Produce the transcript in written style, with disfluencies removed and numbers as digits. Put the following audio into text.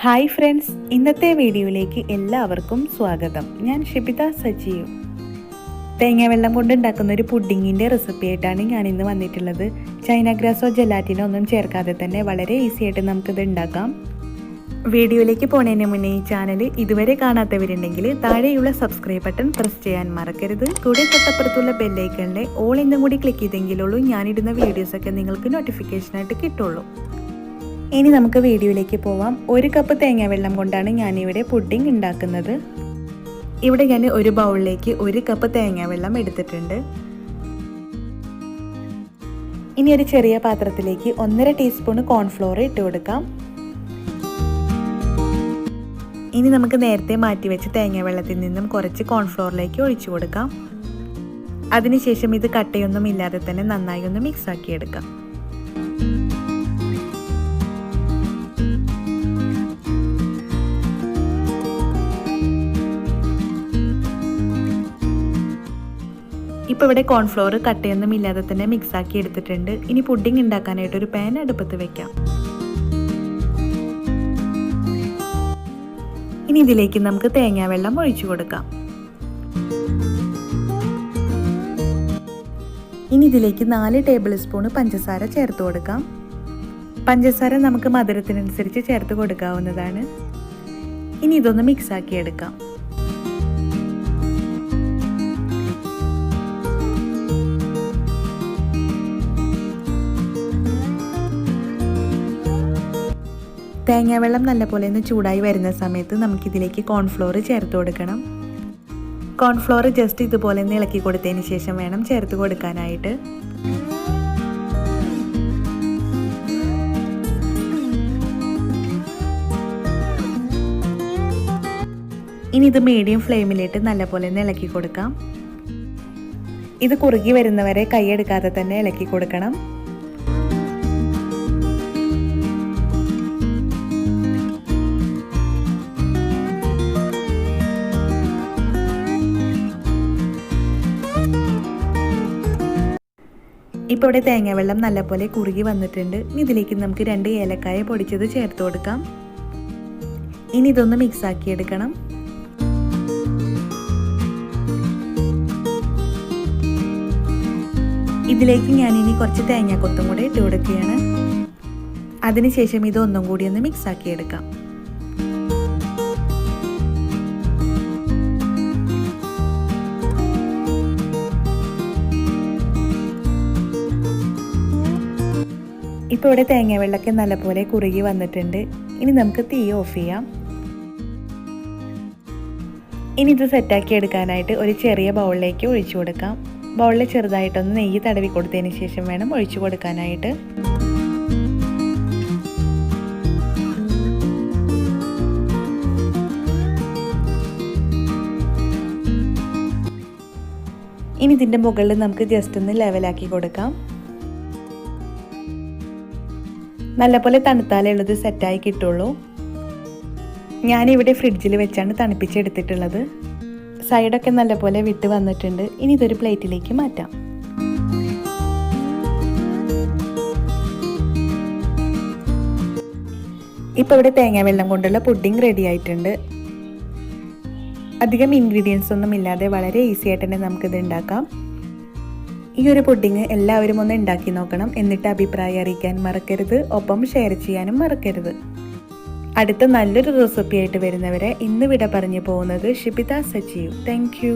Hi friends, ഇന്നത്തെ വീഡിയോയിലേക്ക് എല്ലാവർക്കും സ്വാഗതം. ഞാൻ ഷിബിത സജീവ്. തേങ്ങാവെള്ളം കൊണ്ട് ഉണ്ടാക്കുന്ന ഒരു പുഡിങ്ങിൻ്റെ റെസിപ്പി ആയിട്ടാണ് ഞാനിന്ന് വന്നിട്ടുള്ളത്. ചൈന ഗ്രാസോ ജലാറ്റിനോ ഒന്നും ചേർക്കാതെ തന്നെ വളരെ ഈസി ആയിട്ട് നമുക്കിത് ഉണ്ടാക്കാം. വീഡിയോയിലേക്ക് പോകുന്നതിന് മുന്നേ ഈ ചാനൽ ഇതുവരെ കാണാത്തവരുണ്ടെങ്കിൽ താഴെയുള്ള സബ്സ്ക്രൈബ് ബട്ടൺ പ്രസ് ചെയ്യാൻ മറക്കരുത്. കൂടെ തൊട്ടപ്പുറത്തുള്ള ബെല്ലൈക്കണിലെ ഓൾ എന്നും കൂടി ക്ലിക്ക് ചെയ്തെങ്കിലുള്ളൂ ഞാനിടുന്ന വീഡിയോസൊക്കെ നിങ്ങൾക്ക് നോട്ടിഫിക്കേഷനായിട്ട് കിട്ടുള്ളൂ. ഇനി നമുക്ക് വീഡിയോയിലേക്ക് പോവാം. 1 കപ്പ് തേങ്ങാവെള്ളം കൊണ്ടാണ് ഞാനിവിടെ പുഡിംഗ് ഉണ്ടാക്കുന്നത്. ഇവിടെ ഞാൻ ഒരു ബൗളിലേക്ക് 1 കപ്പ് തേങ്ങാവെള്ളം എടുത്തിട്ടുണ്ട്. ഇനി ഒരു ചെറിയ പാത്രത്തിലേക്ക് 1.5 ടീസ്പൂൺ കോൺഫ്ലോർ ഇട്ട് കൊടുക്കാം. ഇനി നമുക്ക് നേരത്തെ മാറ്റിവെച്ച തേങ്ങാവെള്ളത്തിൽ നിന്നും കുറച്ച് കോൺഫ്ലോറിലേക്ക് ഒഴിച്ചു കൊടുക്കാം. അതിനുശേഷം ഇത് കട്ടയൊന്നും ഇല്ലാതെ തന്നെ നന്നായി ഒന്ന് മിക്സ് ആക്കി എടുക്കാം. ഇപ്പോൾ ഇവിടെ കോൺഫ്ലോർ കട്ടയൊന്നും ഇല്ലാതെ തന്നെ മിക്സ് ആക്കി എടുത്തിട്ടുണ്ട്. ഇനി പുഡിംഗ് ഉണ്ടാക്കാനായിട്ട് ഒരു പാൻ അടുപ്പത്ത് വെക്കാം. ഇനി ഇതിലേക്ക് നമുക്ക് തേങ്ങാവെള്ളം ഒഴിച്ചു കൊടുക്കാം. ഇനി ഇതിലേക്ക് 4 ടേബിൾ സ്പൂൺ പഞ്ചസാര ചേർത്ത് കൊടുക്കാം. പഞ്ചസാര നമുക്ക് മധുരത്തിനനുസരിച്ച് ചേർത്ത് കൊടുക്കാവുന്നതാണ്. ഇനി ഇതൊന്ന് മിക്സ് ആക്കി എടുക്കാം. തേങ്ങാവെള്ളം നല്ലപോലെ ഒന്ന് ചൂടായി വരുന്ന സമയത്ത് നമുക്കിതിലേക്ക് കോൺഫ്ലോർ ചേർത്ത് കൊടുക്കണം. കോൺഫ്ലോർ ജസ്റ്റ് ഇതുപോലെ ഒന്ന് ഇളക്കി കൊടുത്തതിന് ശേഷം വേണം ചേർത്ത് കൊടുക്കാനായിട്ട്. ഇനി ഇത് മീഡിയം ഫ്ലെയിമിലിട്ട് നല്ലപോലെ ഒന്ന് ഇളക്കി കൊടുക്കാം. ഇത് കുറുകി വരുന്നവരെ കൈയെടുക്കാതെ തന്നെ ഇളക്കി കൊടുക്കണം. ഇപ്പോൾ ഇവിടെ തേങ്ങാവെള്ളം നല്ലപോലെ കുറുകി വന്നിട്ടുണ്ട്. ഇനി ഇതിലേക്ക് നമുക്ക് 2 ഏലക്കായ പൊടിച്ചത് ചേർത്ത് കൊടുക്കാം. ഇനി ഇതൊന്ന് മിക്സ് ആക്കി എടുക്കണം. ഇതിലേക്ക് ഞാൻ ഇനി കുറച്ച് തേങ്ങാക്കൊത്തും കൂടെ ഇട്ട് കൊടുക്കുകയാണ്. അതിനുശേഷം ഇത് ഒന്നും കൂടി ഒന്ന് മിക്സ് ആക്കി എടുക്കാം. ഇപ്പോൾ ഇവിടെ തേങ്ങാവെള്ളമൊക്കെ നല്ലപോലെ കുറുകി വന്നിട്ടുണ്ട്. ഇനി നമുക്ക് തീ ഓഫ് ചെയ്യാം. ഇനി ഇത് സെറ്റാക്കി എടുക്കാനായിട്ട് ഒരു ചെറിയ ബൗളിലേക്ക് ഒഴിച്ചു കൊടുക്കാം. ബൗളിൽ ചെറുതായിട്ടൊന്ന് നെയ്യ് തടവി കൊടുത്തതിന് ശേഷം വേണം ഒഴിച്ചു കൊടുക്കാനായിട്ട്. ഇനി ഇതിൻ്റെ മുകളിൽ നമുക്ക് ജസ്റ്റ് ഒന്ന് ലെവലാക്കി കൊടുക്കാം. നല്ലപോലെ തണുത്താലേ ഉള്ളത് സെറ്റായി കിട്ടുള്ളൂ. ഞാനിവിടെ ഫ്രിഡ്ജിൽ വെച്ചാണ് തണുപ്പിച്ചെടുത്തിട്ടുള്ളത്. സൈഡൊക്കെ നല്ലപോലെ വിട്ട് വന്നിട്ടുണ്ട്. ഇനി ഇതൊരു പ്ലേറ്റിലേക്ക് മാറ്റാം. ഇപ്പോൾ ഇവിടെ തേങ്ങാവെള്ളം കൊണ്ടുള്ള പുഡിംഗ് റെഡി ആയിട്ടുണ്ട്. അധികം ഇൻഗ്രീഡിയൻസ് ഒന്നും ഇല്ലാതെ വളരെ ഈസി ആയിട്ട് തന്നെ നമുക്കിത് ഉണ്ടാക്കാം. ഈ ഒരു പുഡിംഗ് എല്ലാവരും ഒന്ന് ഉണ്ടാക്കി നോക്കണം. എന്നിട്ട് അഭിപ്രായം അറിയിക്കാൻ മറക്കരുത്. ഒപ്പം ഷെയർ ചെയ്യാനും മറക്കരുത്. അടുത്ത നല്ലൊരു റെസിപ്പി ആയിട്ട് വരുന്നവരെ ഇന്ന് വിട പറഞ്ഞു പോകുന്നത് ഷിബിത സജീവ്. Thank you.